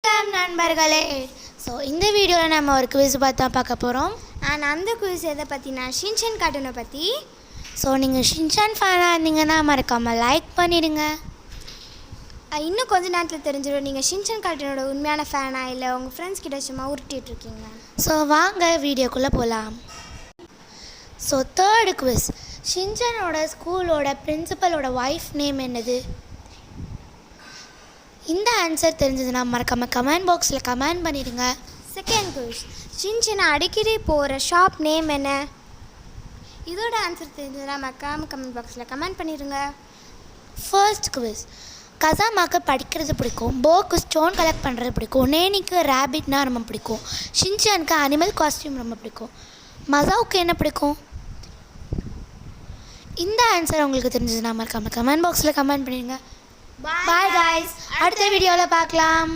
வணக்கம் நண்பர்களே. ஸோ இந்த வீடியோவில் நம்ம ஒரு குவிஸ் பார்க்க போகிறோம். அந்த குவிஸ் எதை பற்றினா ஷின்சான் கார்ட்டூனை பற்றி. ஸோ நீங்கள் ஷின்சான் ஃபேனாக இருந்தீங்கன்னா மறக்காமல் லைக் பண்ணிடுங்க. இன்னும் கொஞ்ச நேரத்தில் தெரிஞ்சிடும் நீங்கள் ஷின்சான் கார்ட்டூனோட உண்மையான ஃபேனா இல்லை உங்கள் ஃப்ரெண்ட்ஸ் கிட்ட சும்மா உருட்டிகிட்ருக்கீங்க. ஸோ வாங்க வீடியோக்குள்ளே போகலாம். ஸோ தேர்டு குவிஸ், ஷின்சானோட ஸ்கூலோட பிரின்சிபலோட ஒய்ஃப் நேம் என்னது? இந்த ஆன்சர் தெரிஞ்சதுன்னா மறக்காமல் கமெண்ட் பாக்ஸில் கமெண்ட் பண்ணிடுங்க. செகண்ட் குவிஸ், ஷின்சானை அடிக்கடி போகிற ஷாப் நேம் என்ன? இதோட ஆன்சர் தெரிஞ்சதுன்னா மறக்காமல் கமெண்ட் பாக்ஸில் கமெண்ட் பண்ணிடுங்க. ஃபர்ஸ்ட் குவிஸ், கசாமாக்கு படிக்கிறது பிடிக்கும், போக்கு ஸ்டோன் கலெக்ட் பண்ணுறது பிடிக்கும், நேனிக்கு ரேபிட்னா ரொம்ப பிடிக்கும், ஷின்சானுக்கு அனிமல் காஸ்டியூம் ரொம்ப பிடிக்கும், மசாவுக்கு என்ன பிடிக்கும்? இந்த ஆன்சர் உங்களுக்கு தெரிஞ்சதுன்னா மறக்காமல் கமெண்ட் பாக்ஸில் கமெண்ட் பண்ணிடுங்க. பாய் காய்ஸ், அடுத்த வீடியோவில் பார்க்கலாம்.